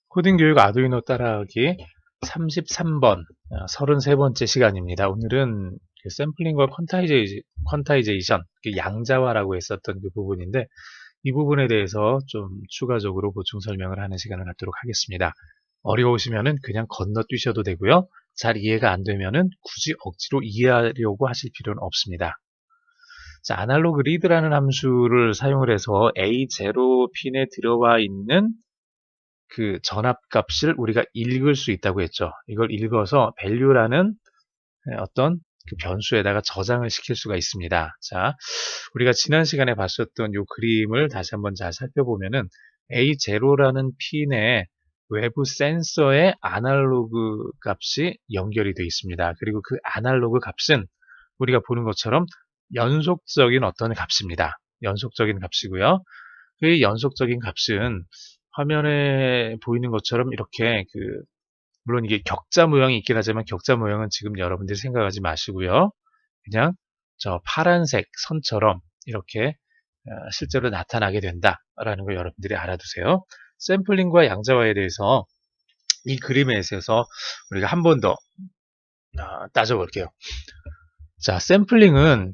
코딩 교육 아두이노 따라하기 33번, 33번째 시간입니다. 오늘은 그 샘플링과 퀀타이제이션, 양자화라고 했었던 그 부분인데, 이 부분에 대해서 좀 추가적으로 보충 설명을 하는 시간을 갖도록 하겠습니다. 어려우시면은 그냥 건너뛰셔도 되고요. 잘 이해가 안 되면은 굳이 억지로 이해하려고 하실 필요는 없습니다. 자, 아날로그 리드라는 함수를 사용을 해서 A0 핀에 들어와 있는 그 전압값을 우리가 읽을 수 있다고 했죠. 이걸 읽어서 value라는 어떤 그 변수에다가 저장을 시킬 수가 있습니다. 자, 우리가 지난 시간에 봤었던 이 그림을 다시 한번 잘 살펴보면은 A0라는 핀에 외부 센서의 아날로그 값이 연결이 되어 있습니다. 그리고 그 아날로그 값은 우리가 보는 것처럼 연속적인 어떤 값입니다. 연속적인 값이고요. 그 연속적인 값은 화면에 보이는 것처럼 이렇게 물론 이게 격자 모양이 있긴 하지만 격자 모양은 지금 여러분들이 생각하지 마시고요. 그냥 저 파란색 선처럼 이렇게 실제로 나타나게 된다라는 걸 여러분들이 알아두세요. 샘플링과 양자화에 대해서 이 그림에 있어서 우리가 한 번 더 따져볼게요. 자, 샘플링은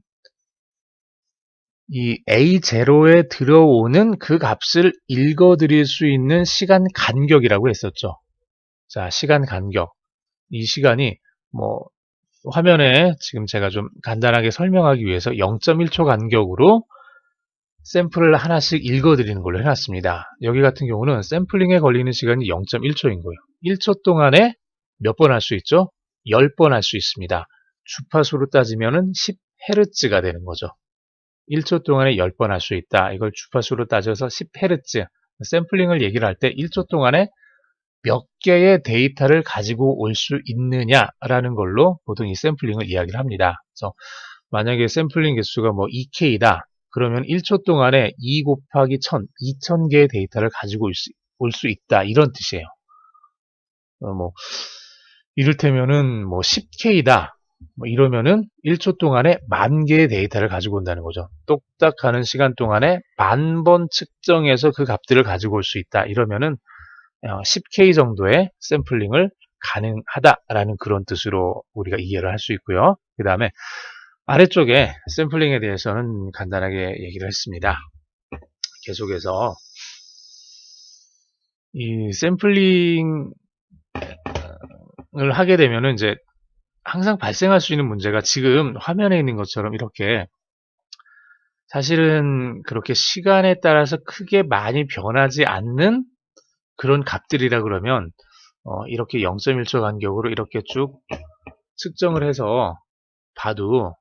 이 A0에 들어오는 그 값을 읽어드릴 수 있는 시간 간격이라고 했었죠. 자, 시간 간격. 이 시간이 뭐 화면에 지금 제가 좀 간단하게 설명하기 위해서 0.1초 간격으로 샘플을 하나씩 읽어드리는 걸로 해놨습니다. 여기 같은 경우는 샘플링에 걸리는 시간이 0.1초인 거예요. 1초 동안에 몇 번 할 수 있죠? 10번 할 수 있습니다. 주파수로 따지면은 10Hz가 되는 거죠. 1초 동안에 10번 할 수 있다. 이걸 주파수로 따져서 10Hz. 샘플링을 얘기를 할 때 1초 동안에 몇 개의 데이터를 가지고 올 수 있느냐라는 걸로 보통 이 샘플링을 이야기를 합니다. 그래서 만약에 샘플링 개수가 뭐 2K다. 그러면 1초 동안에 2 곱하기 1000, 2000개의 데이터를 가지고 올 수 있다. 이런 뜻이에요. 뭐 이를테면은 뭐 10K다. 뭐 이러면은 1초 동안에 10,000개의 데이터를 가지고 온다는 거죠. 똑딱 하는 시간 동안에 10,000번 측정해서 그 값들을 가지고 올 수 있다. 이러면은 10K 정도의 샘플링을 가능하다라는 그런 뜻으로 우리가 이해를 할 수 있고요. 그 다음에 아래쪽에 샘플링에 대해서는 간단하게 얘기를 했습니다. 계속해서 이 샘플링을 하게 되면은 이제 항상 발생할 수 있는 문제가 지금 화면에 있는 것처럼 이렇게 사실은 그렇게 시간에 따라서 크게 많이 변하지 않는 그런 값들이라 그러면 이렇게 0.1초 간격으로 이렇게 쭉 측정을 해서 봐도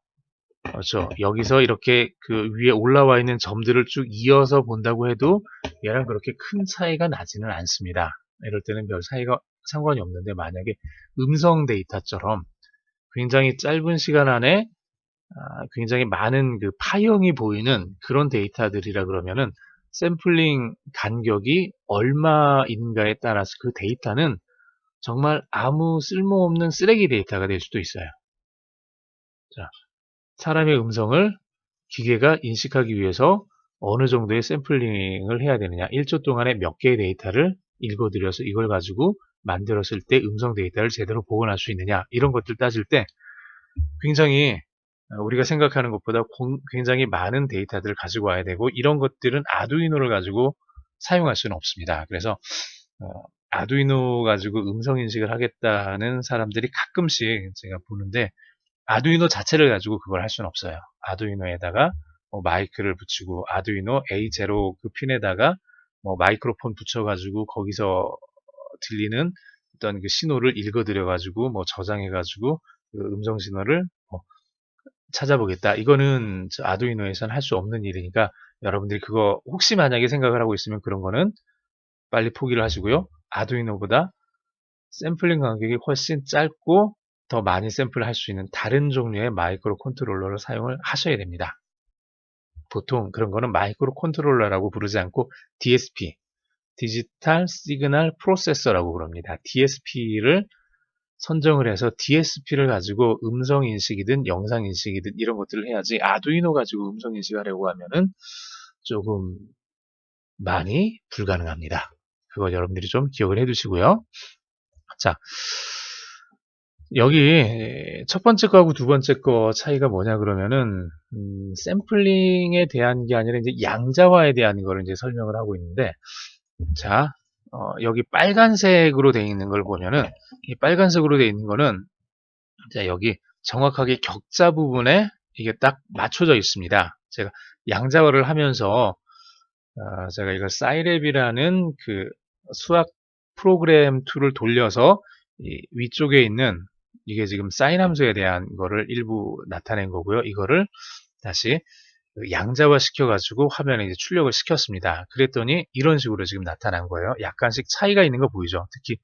그렇죠. 여기서 이렇게 그 위에 올라와 있는 점들을 쭉 이어서 본다고 해도 얘랑 그렇게 큰 차이가 나지는 않습니다. 이럴 때는 별 차이가 상관이 없는데 만약에 음성 데이터처럼 굉장히 짧은 시간 안에 굉장히 많은 그 파형이 보이는 그런 데이터들이라 그러면은 샘플링 간격이 얼마인가에 따라서 그 데이터는 정말 아무 쓸모없는 쓰레기 데이터가 될 수도 있어요. 자, 사람의 음성을 기계가 인식하기 위해서 어느 정도의 샘플링을 해야 되느냐. 1초 동안에 몇 개의 데이터를 읽어들여서 이걸 가지고 만들었을 때 음성 데이터를 제대로 복원할 수 있느냐. 이런 것들 따질 때 굉장히 우리가 생각하는 것보다 굉장히 많은 데이터들을 가지고 와야 되고 이런 것들은 아두이노를 가지고 사용할 수는 없습니다. 그래서 아두이노 가지고 음성 인식을 하겠다는 사람들이 가끔씩 제가 보는데 아두이노 자체를 가지고 그걸 할 수는 없어요. 아두이노에다가 뭐 마이크를 붙이고 아두이노 A0 그 핀에다가 뭐 마이크로폰 붙여가지고 거기서 들리는 어떤 그 신호를 읽어드려가지고 뭐 저장해가지고 그 음성 신호를 뭐 찾아보겠다. 이거는 아두이노에서는 할 수 없는 일이니까 여러분들이 그거 혹시 만약에 생각을 하고 있으면 그런 거는 빨리 포기를 하시고요. 아두이노보다 샘플링 간격이 훨씬 짧고 더 많이 샘플을 할 수 있는 다른 종류의 마이크로 컨트롤러를 사용을 하셔야 됩니다. 보통 그런 거는 마이크로 컨트롤러라고 부르지 않고 DSP, 디지털 시그널 프로세서라고 그럽니다. DSP를 선정을 해서 DSP를 가지고 음성 인식이든 영상 인식이든 이런 것들을 해야지 아두이노 가지고 음성 인식하려고 하면은 조금 많이 불가능합니다. 그거 여러분들이 좀 기억을 해 두시고요. 자, 여기 첫 번째 거하고 두 번째 거 차이가 뭐냐 그러면은 샘플링에 대한 게 아니라 이제 양자화에 대한 거를 이제 설명을 하고 있는데, 자, 여기 빨간색으로 되어 있는 걸 보면은, 이 빨간색으로 되어 있는 거는, 자, 여기 정확하게 격자 부분에 이게 딱 맞춰져 있습니다. 제가 양자화를 하면서, 제가 이걸 사이랩이라는 그 수학 프로그램 툴을 돌려서 이 위쪽에 있는 이게 지금 사인 함수에 대한 거를 일부 나타낸 거고요. 이거를 다시 양자화 시켜가지고 화면에 이제 출력을 시켰습니다. 그랬더니 이런 식으로 지금 나타난 거예요. 약간씩 차이가 있는 거 보이죠? 특히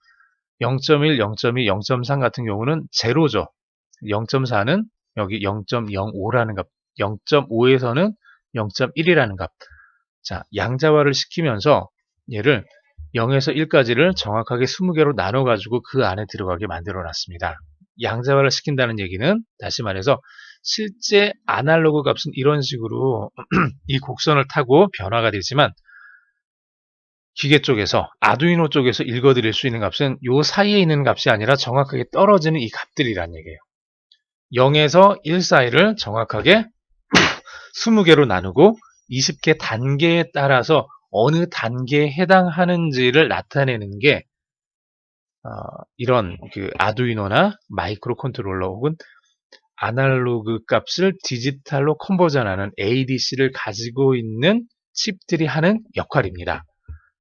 0.1, 0.2, 0.3 같은 경우는 제로죠. 0.4는 여기 0.05라는 값, 0.5에서는 0.1이라는 값. 자, 양자화를 시키면서 얘를 0에서 1까지를 정확하게 20개로 나눠가지고 그 안에 들어가게 만들어 놨습니다. 양자화를 시킨다는 얘기는 다시 말해서 실제 아날로그 값은 이런 식으로 이 곡선을 타고 변화가 되지만 기계 쪽에서 아두이노 쪽에서 읽어드릴 수 있는 값은 요 사이에 있는 값이 아니라 정확하게 떨어지는 이 값들이란 얘기예요. 0에서 1 사이를 정확하게 20개로 나누고 20개 단계에 따라서 어느 단계에 해당하는지를 나타내는 게 이런 그 아두이노나 마이크로 컨트롤러 혹은 아날로그 값을 디지털로 컨버전하는 ADC를 가지고 있는 칩들이 하는 역할입니다.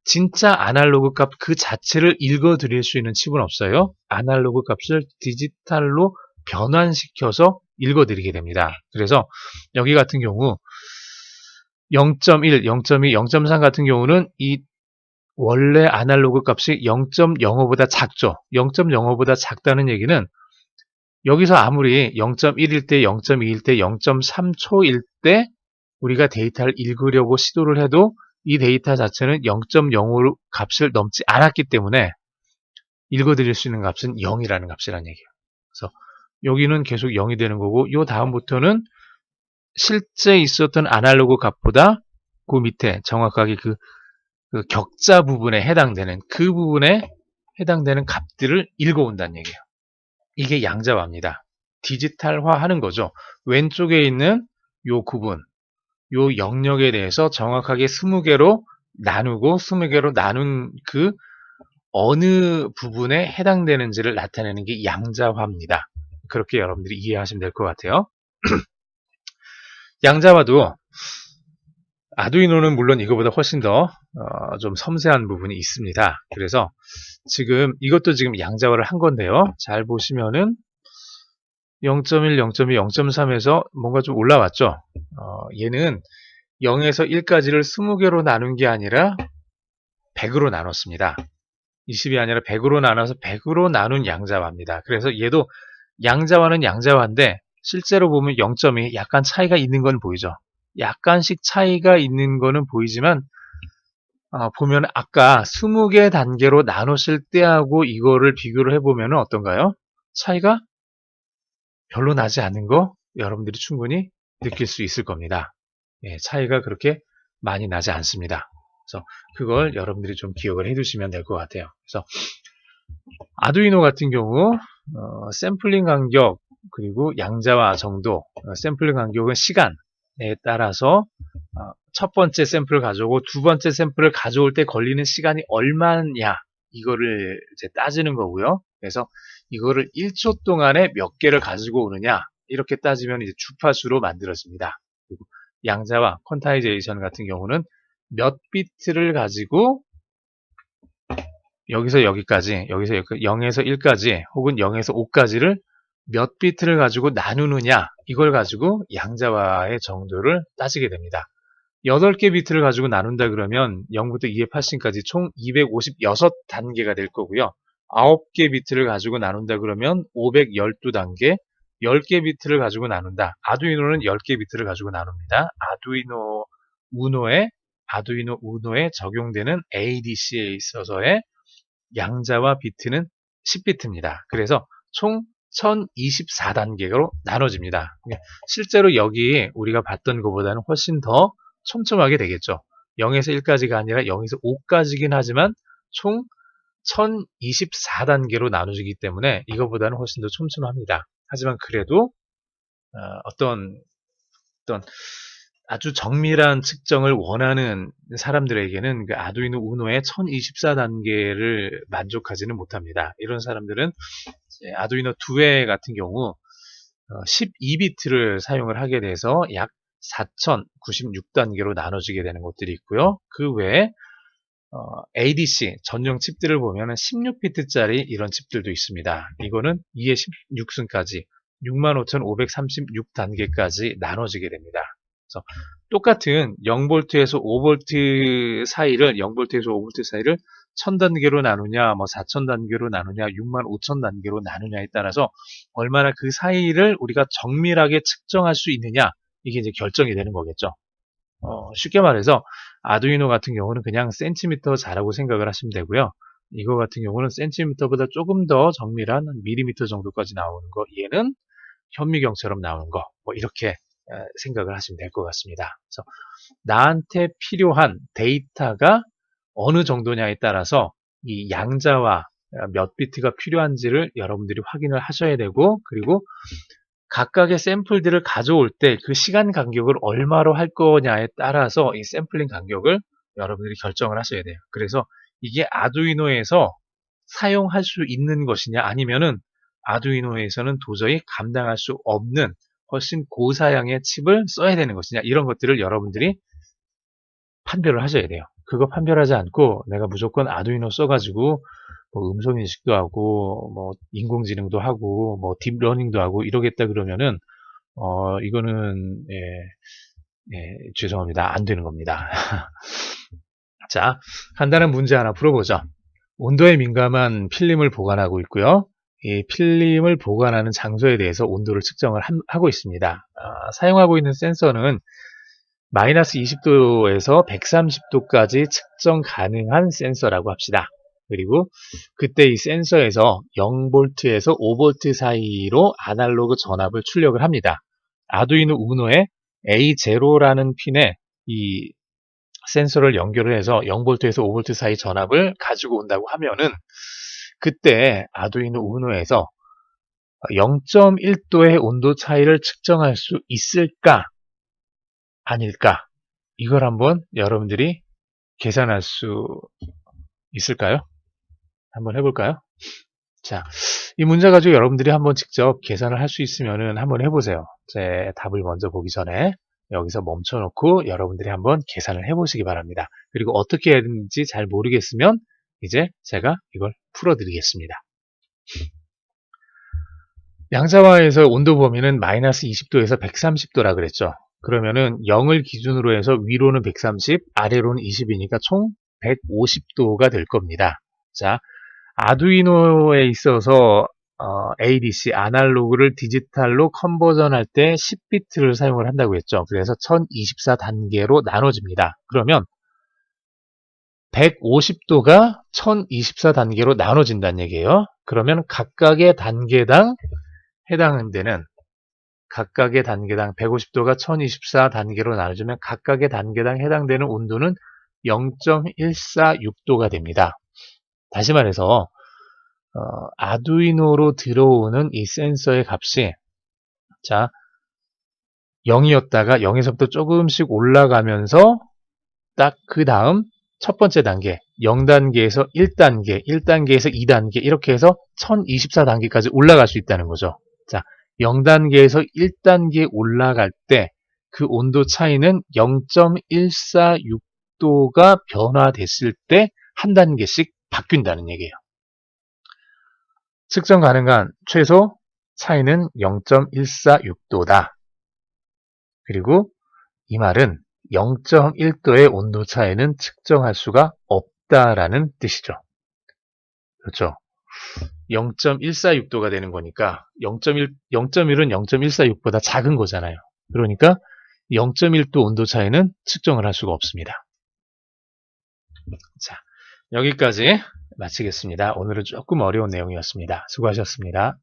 진짜 아날로그 값 그 자체를 읽어드릴 수 있는 칩은 없어요. 아날로그 값을 디지털로 변환시켜서 읽어드리게 됩니다. 그래서 여기 같은 경우 0.1, 0.2, 0.3 같은 경우는 이 원래 아날로그 값이 0.05보다 작죠. 0.05보다 작다는 얘기는 여기서 아무리 0.1일 때, 0.2일 때, 0.3초일 때 우리가 데이터를 읽으려고 시도를 해도 이 데이터 자체는 0.05 값을 넘지 않았기 때문에 읽어드릴 수 있는 값은 0이라는 값이라는 얘기예요. 그래서 여기는 계속 0이 되는 거고 요 다음부터는 실제 있었던 아날로그 값보다 그 밑에 정확하게 그 격자 부분에 해당되는 그 부분에 해당되는 값들을 읽어온다는 얘기예요. 이게 양자화입니다. 디지털화하는 거죠. 왼쪽에 있는 요 구분, 요 영역에 대해서 정확하게 20개로 나누고 20개로 나눈 그 어느 부분에 해당되는지를 나타내는 게 양자화입니다. 그렇게 여러분들이 이해하시면 될 것 같아요. 양자화도 아두이노는 물론 이거보다 훨씬 더 좀 섬세한 부분이 있습니다. 그래서 지금 이것도 지금 양자화를 한 건데요. 잘 보시면은 0.1, 0.2, 0.3에서 뭔가 좀 올라왔죠. 얘는 0에서 1까지를 20개로 나눈 게 아니라 100으로 나눴습니다. 20이 아니라 100으로 나눠서 100으로 나눈 양자화입니다. 그래서 얘도 양자화는 양자화인데 실제로 보면 0.2 약간 차이가 있는 건 보이죠. 약간씩 차이가 있는 거는 보이지만 보면 아까 20개 단계로 나눴을 때하고 이거를 비교를 해보면 어떤가요? 차이가 별로 나지 않는 거 여러분들이 충분히 느낄 수 있을 겁니다. 예, 차이가 그렇게 많이 나지 않습니다. 그래서 그걸 여러분들이 좀 기억을 해두시면 될 것 같아요. 그래서 아두이노 같은 경우 샘플링 간격 그리고 양자화 정도, 샘플링 간격은 시간에 따라서 첫 번째 샘플을 가져오고 두 번째 샘플을 가져올 때 걸리는 시간이 얼마냐 이거를 이제 따지는 거고요. 그래서 이거를 1초 동안에 몇 개를 가지고 오느냐 이렇게 따지면 이제 주파수로 만들어집니다. 그리고 양자화, 퀀타이제이션 같은 경우는 몇 비트를 가지고 여기서 여기까지, 여기서 0에서 1까지 혹은 0에서 5까지를 몇 비트를 가지고 나누느냐 이걸 가지고 양자화의 정도를 따지게 됩니다. 8개 비트를 가지고 나눈다 그러면 0부터 2의 8층까지 총 256단계가 될 거고요. 9개 비트를 가지고 나눈다 그러면 512단계, 10개 비트를 가지고 나눈다. 아두이노는 10개 비트를 가지고 나눕니다. 아두이노 우노에 적용되는 ADC에 있어서의 양자화 비트는 10비트입니다. 그래서 총 1024단계로 나눠집니다. 실제로 여기 우리가 봤던 것보다는 훨씬 더 촘촘하게 되겠죠. 0에서 1까지가 아니라 0에서 5까지긴 하지만 총 1024단계로 나눠지기 때문에 이거보다는 훨씬 더 촘촘합니다. 하지만 그래도 어떤 아주 정밀한 측정을 원하는 사람들에게는 그 아두이노 우노의 1024단계를 만족하지는 못합니다. 이런 사람들은 아두이노 2회 같은 경우 12비트를 사용을 하게 돼서 약 4096단계로 나눠지게 되는 것들이 있고요. 그 외에 ADC 전용 칩들을 보면 16비트짜리 이런 칩들도 있습니다. 이거는 2의 16승까지 65,536단계까지 나눠지게 됩니다. 그래서 똑같은 0V에서 5V 사이를 0V에서 5V 사이를 1000단계로 나누냐, 뭐 4000단계로 나누냐, 65,000단계로 나누냐에 따라서 얼마나 그 사이를 우리가 정밀하게 측정할 수 있느냐, 이게 이제 결정이 되는 거겠죠. 쉽게 말해서 아두이노 같은 경우는 그냥 센티미터 자라고 생각을 하시면 되고요. 이거 같은 경우는 센티미터보다 조금 더 정밀한 밀리미터 정도까지 나오는 거, 얘는 현미경처럼 나오는 거, 뭐 이렇게 생각을 하시면 될 것 같습니다. 그래서 나한테 필요한 데이터가 어느 정도냐에 따라서 이 양자와 몇 비트가 필요한지를 여러분들이 확인을 하셔야 되고, 그리고 각각의 샘플들을 가져올 때 그 시간 간격을 얼마로 할 거냐에 따라서 이 샘플링 간격을 여러분들이 결정을 하셔야 돼요. 그래서 이게 아두이노에서 사용할 수 있는 것이냐, 아니면은 아두이노에서는 도저히 감당할 수 없는 훨씬 고사양의 칩을 써야 되는 것이냐, 이런 것들을 여러분들이 판별을 하셔야 돼요. 그거 판별하지 않고 내가 무조건 아두이노 써가지고 뭐 음성인식도 하고 뭐 인공지능도 하고 뭐 딥러닝도 하고 이러겠다 그러면은 이거는 죄송합니다. 안 되는 겁니다. 자, 간단한 문제 하나 풀어보죠. 온도에 민감한 필름을 보관하고 있고요. 이 필름을 보관하는 장소에 대해서 온도를 측정을 하고 있습니다. 사용하고 있는 센서는 마이너스 20도에서 130도까지 측정 가능한 센서라고 합시다. 그리고 그때 이 센서에서 0V에서 5V 사이로 아날로그 전압을 출력을 합니다. 아두이노 우노의 A0라는 핀에 이 센서를 연결을 해서 0V에서 5V 사이 전압을 가지고 온다고 하면은 그때 아두이노 우노에서 0.1도의 온도 차이를 측정할 수 있을까? 아닐까? 이걸 한번 여러분들이 계산할 수 있을까요? 한번 해볼까요? 자, 이 문제 가지고 여러분들이 한번 직접 계산을 할 수 있으면은 한번 해보세요. 제 답을 먼저 보기 전에 여기서 멈춰놓고 여러분들이 한번 계산을 해보시기 바랍니다. 그리고 어떻게 해야 되는지 잘 모르겠으면 이제 제가 이걸 풀어드리겠습니다. 양자화에서 온도 범위는 마이너스 20도에서 130도라 그랬죠. 그러면은 0을 기준으로 해서 위로는 130, 아래로는 20이니까 총 150도가 될 겁니다. 자, 아두이노에 있어서 ADC, 아날로그를 디지털로 컨버전 할 때 10비트를 사용을 한다고 했죠. 그래서 1024단계로 나눠집니다. 그러면 150도가 1024단계로 나눠진다는 얘기예요. 그러면 각각의 단계당 해당되는 각각의 단계당 150도가 1024단계로 나눠지면 각각의 단계당 해당되는 온도는 0.146도가 됩니다. 다시 말해서 아두이노로 들어오는 이 센서의 값이 자 0이었다가 0에서부터 조금씩 올라가면서 딱 그 다음 첫 번째 단계 0단계에서 1단계, 1단계에서 2단계 이렇게 해서 1024단계까지 올라갈 수 있다는 거죠. 자, 0단계에서 1단계 올라갈 때 그 온도 차이는 0.146도가 변화됐을 때 한 단계씩 바뀐다는 얘기예요. 측정 가능한 최소 차이는 0.146도다. 그리고 이 말은 0.1도의 온도 차이는 측정할 수가 없다라는 뜻이죠. 그렇죠. 0.146도가 되는 거니까 0.1은 0.146보다 작은 거잖아요. 그러니까 0.1도 온도 차이는 측정을 할 수가 없습니다. 자, 여기까지 마치겠습니다. 오늘은 조금 어려운 내용이었습니다. 수고하셨습니다.